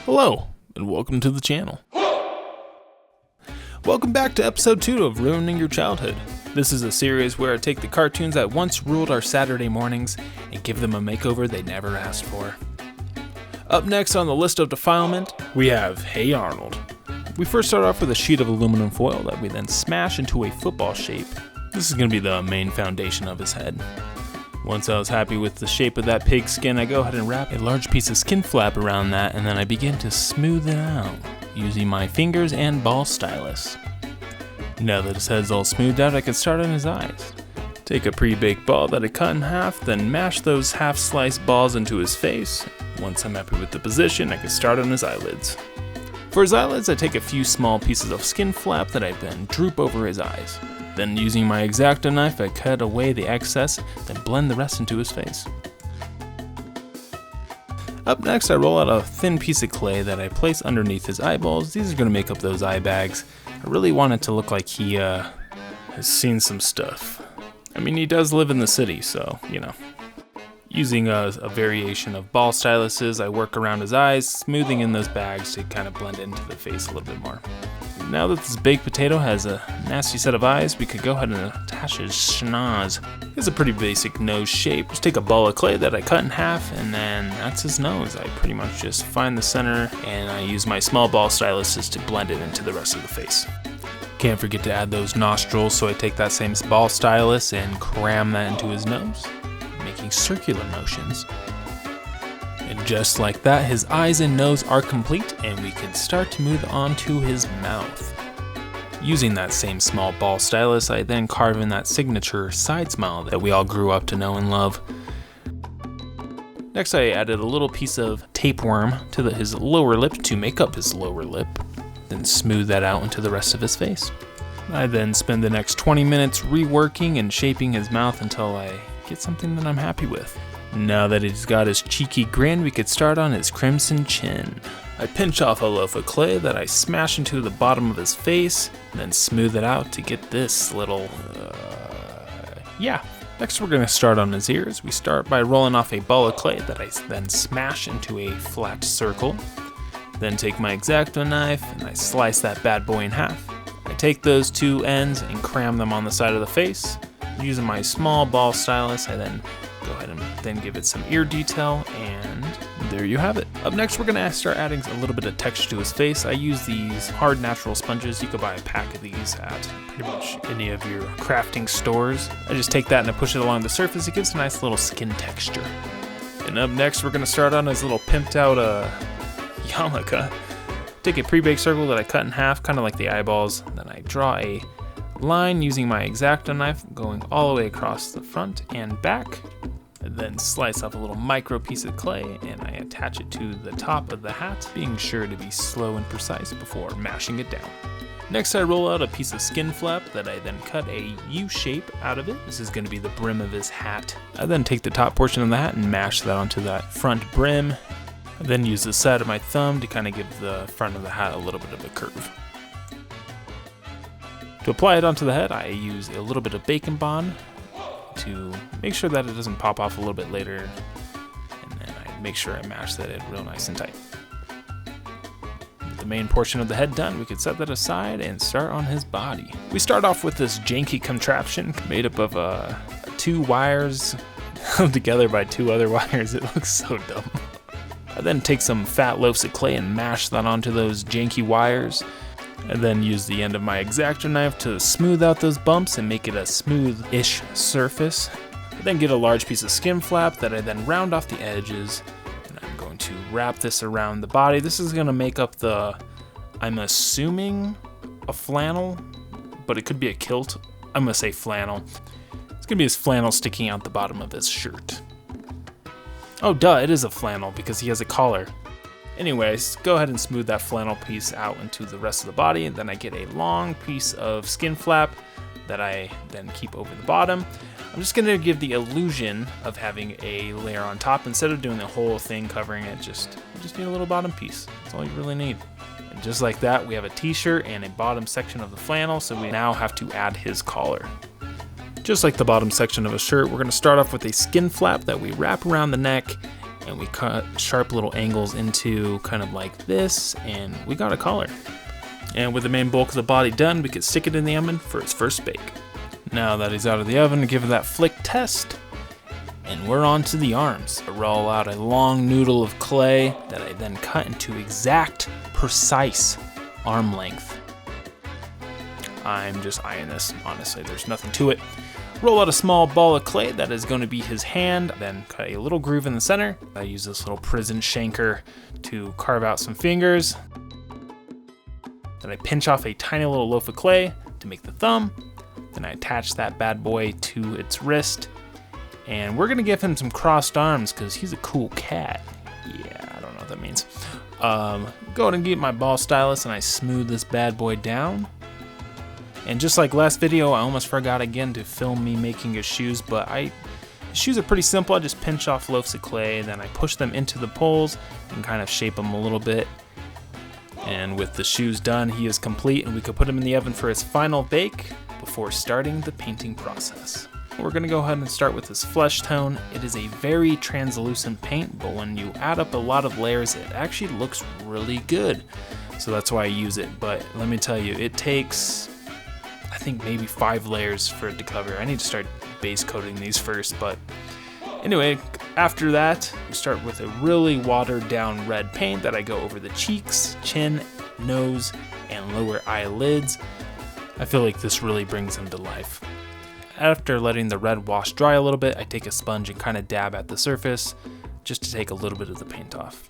Hello, and welcome to the channel. Welcome back to episode 2 of Ruining Your Childhood. This is a series where I take the cartoons that once ruled our Saturday mornings and give them a makeover they never asked for. Up next on the list of defilement, we have Hey Arnold. We first start off with a sheet of aluminum foil that we then smash into a football shape. This is going to be the main foundation of his head. Once I was happy with the shape of that pig skin, I go ahead and wrap a large piece of skin flap around that, and then I begin to smooth it out using my fingers and ball stylus. Now that his head's all smoothed out, I can start on his eyes. Take a pre-baked ball that I cut in half, then mash those half-sliced balls into his face. Once I'm happy with the position, I can start on his eyelids. For his eyelids, I take a few small pieces of skin flap that I then droop over his eyes. Then using my X-Acto knife, I cut away the excess, then blend the rest into his face. Up next, I roll out a thin piece of clay that I place underneath his eyeballs. These are going to make up those eye bags. I really want it to look like he has seen some stuff. I mean, he does live in the city, so, you know. Using a variation of ball styluses, I work around his eyes, smoothing in those bags to kind of blend into the face a little bit more. Now that this baked potato has a nasty set of eyes, we could go ahead and attach his schnoz. It's a pretty basic nose shape. Just take a ball of clay that I cut in half, and then that's his nose. I pretty much just find the center, and I use my small ball styluses to blend it into the rest of the face. Can't forget to add those nostrils, so I take that same ball stylus and cram that into his nose, making circular motions. And just like that, his eyes and nose are complete, and we can start to move on to his mouth. Using that same small ball stylus, I then carve in that signature side smile that we all grew up to know and love. Next, I added a little piece of tapeworm to his lower lip to make up his lower lip, then smooth that out into the rest of his face. I then spend the next 20 minutes reworking and shaping his mouth until I get something that I'm happy with. Now that he's got his cheeky grin, we could start on his crimson chin. I pinch off a loaf of clay that I smash into the bottom of his face, and then smooth it out to get this little, Next we're gonna start on his ears. We start by rolling off a ball of clay that I then smash into a flat circle. Then take my X-Acto knife and I slice that bad boy in half. I take those two ends and cram them on the side of the face. Using my small ball stylus, I then go ahead and then give it some ear detail, and there you have it. Up next, we're gonna start adding a little bit of texture to his face. I use these hard natural sponges. You could buy a pack of these at pretty much any of your crafting stores. I just take that and I push it along the surface. It gives a nice little skin texture. And up next, we're gonna start on his little pimped out yarmulke. Take a pre-baked circle that I cut in half, kind of like the eyeballs. Then I draw a line using my X-Acto knife, going all the way across the front and back. And then slice off a little micro piece of clay and I attach it to the top of the hat, being sure to be slow and precise before mashing it down. Next, I roll out a piece of skin flap that I then cut a U shape out of it. This is going to be the brim of his hat. I then take the top portion of the hat and mash that onto that front brim. I then use the side of my thumb to kind of give the front of the hat a little bit of a curve. To apply it onto the head, I use a little bit of bacon bond to make sure that it doesn't pop off a little bit later, and then I make sure I mash that in real nice and tight. With the main portion of the head done, we could set that aside and start on his body. We start off with this janky contraption made up of 2 wires held together by 2 other wires. It looks so dumb. I then take some fat loaves of clay and mash that onto those janky wires. And then use the end of my X-Acto knife to smooth out those bumps and make it a smooth-ish surface. I then get a large piece of skin flap that I then round off the edges, and I'm going to wrap this around the body. This is going to make up I'm assuming a flannel, but it could be a kilt. I'm going to say flannel. It's going to be his flannel sticking out the bottom of his shirt. Oh duh, it is a flannel because he has a collar. Anyways, go ahead and smooth that flannel piece out into the rest of the body. Then I get a long piece of skin flap that I then keep over the bottom. I'm just gonna give the illusion of having a layer on top. Instead of doing the whole thing covering it, you just need a little bottom piece. That's all you really need. And just like that, we have a t-shirt and a bottom section of the flannel, so we now have to add his collar. Just like the bottom section of a shirt, we're gonna start off with a skin flap that we wrap around the neck and we cut sharp little angles into kind of like this, and we got a collar. And with the main bulk of the body done, we could stick it in the oven for its first bake. Now that he's out of the oven, give it that flick test, and we're on to the arms. I roll out a long noodle of clay that I then cut into exact, precise arm length. I'm just eyeing this, honestly, there's nothing to it. Roll out a small ball of clay that is going to be his hand, then cut a little groove in the center. I use this little prison shanker to carve out some fingers. Then I pinch off a tiny little loaf of clay to make the thumb. Then I attach that bad boy to its wrist. And we're gonna give him some crossed arms because he's a cool cat. Yeah, I don't know what that means. Go ahead and get my ball stylus and I smooth this bad boy down. And just like last video, I almost forgot again to film me making his shoes, but his shoes are pretty simple. I just pinch off loaves of clay, then I push them into the poles and kind of shape them a little bit. And with the shoes done, he is complete, and we could put him in the oven for his final bake before starting the painting process. We're gonna go ahead and start with this flesh tone. It is a very translucent paint, but when you add up a lot of layers, it actually looks really good. So that's why I use it, but let me tell you, it takes, I think maybe 5 layers for it to cover. I need to start base coating these first, but anyway, after that, we start with a really watered down red paint that I go over the cheeks, chin, nose, and lower eyelids. I feel like this really brings them to life. After letting the red wash dry a little bit, I take a sponge and kind of dab at the surface just to take a little bit of the paint off.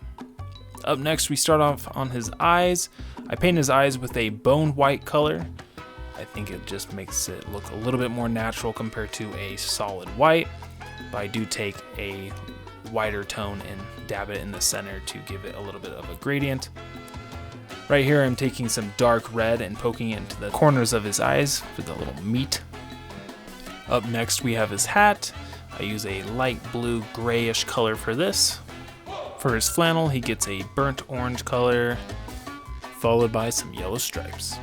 Up next, we start off on his eyes. I paint his eyes with a bone white color. I think it just makes it look a little bit more natural compared to a solid white, but I do take a whiter tone and dab it in the center to give it a little bit of a gradient. Right here, I'm taking some dark red and poking it into the corners of his eyes for the little meat. Up next, we have his hat. I use a light blue grayish color for this. For his flannel, he gets a burnt orange color, followed by some yellow stripes.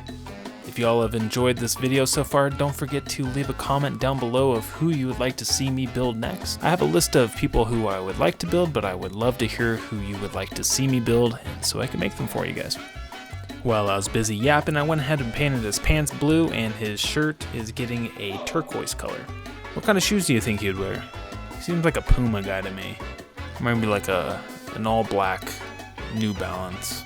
If y'all have enjoyed this video so far, don't forget to leave a comment down below of who you would like to see me build next. I have a list of people who I would like to build, but I would love to hear who you would like to see me build, and so I can make them for you guys. While I was busy yapping, I went ahead and painted his pants blue, and his shirt is getting a turquoise color. What kind of shoes do you think he'd wear? He seems like a Puma guy to me. Maybe like an all black New Balance.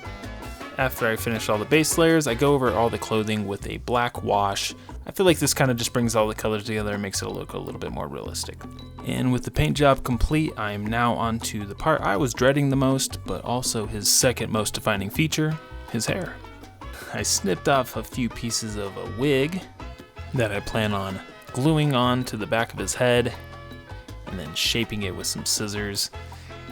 After I finish all the base layers, I go over all the clothing with a black wash. I feel like this kind of just brings all the colors together and makes it look a little bit more realistic. And with the paint job complete, I am now on to the part I was dreading the most, but also his second most defining feature, his hair. I snipped off a few pieces of a wig that I plan on gluing on to the back of his head and then shaping it with some scissors.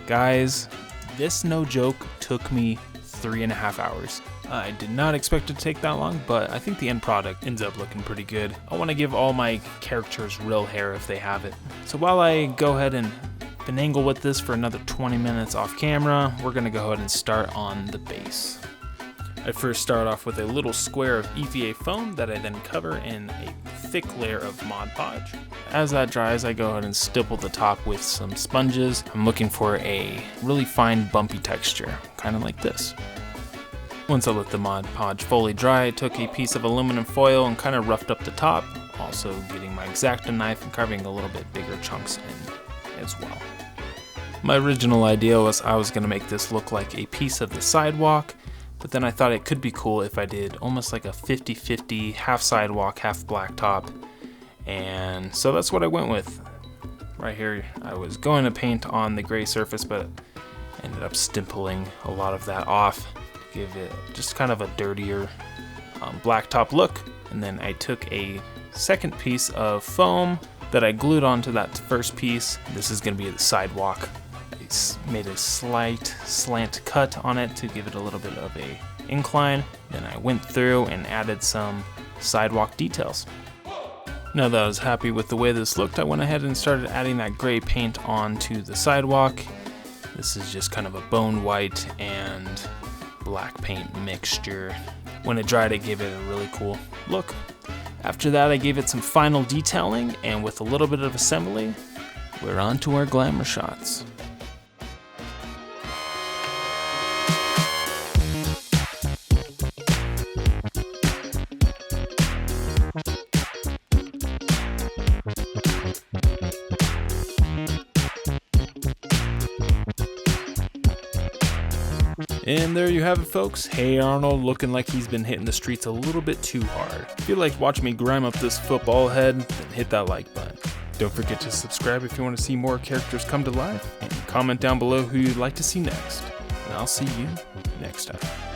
Guys, this no joke took me 3.5 hours. I did not expect it to take that long, but I think the end product ends up looking pretty good. I want to give all my characters real hair if they have it. So while I go ahead and finagle with this for another 20 minutes off camera, we're going to go ahead and start on the base. I first start off with a little square of EVA foam that I then cover in a thick layer of Mod Podge. As that dries, I go ahead and stipple the top with some sponges. I'm looking for a really fine bumpy texture, kind of like this. Once I let the Mod Podge fully dry, I took a piece of aluminum foil and kind of roughed up the top, also getting my X-Acto knife and carving a little bit bigger chunks in as well. My original idea was I was going to make this look like a piece of the sidewalk, but then I thought it could be cool if I did almost like a 50-50, half sidewalk, half blacktop, and so that's what I went with. Right here, I was going to paint on the gray surface, but ended up stippling a lot of that off to give it just kind of a dirtier blacktop look. And then I took a second piece of foam that I glued onto that first piece. This is going to be the sidewalk. Made a slight slant cut on it to give it a little bit of a incline. Then I went through and added some sidewalk details. Now that I was happy with the way this looked, I went ahead and started adding that gray paint onto the sidewalk. This is just kind of a bone white and black paint mixture. When it dried, it gave it a really cool look. After that, I gave it some final detailing, and with a little bit of assembly, we're on to our glamour shots. And there you have it, folks. Hey Arnold looking like he's been hitting the streets a little bit too hard. If you'd like to watch me grime up this football head, then hit that like button. Don't forget to subscribe if you want to see more characters come to life, and comment down below who you'd like to see next. And I'll see you next time.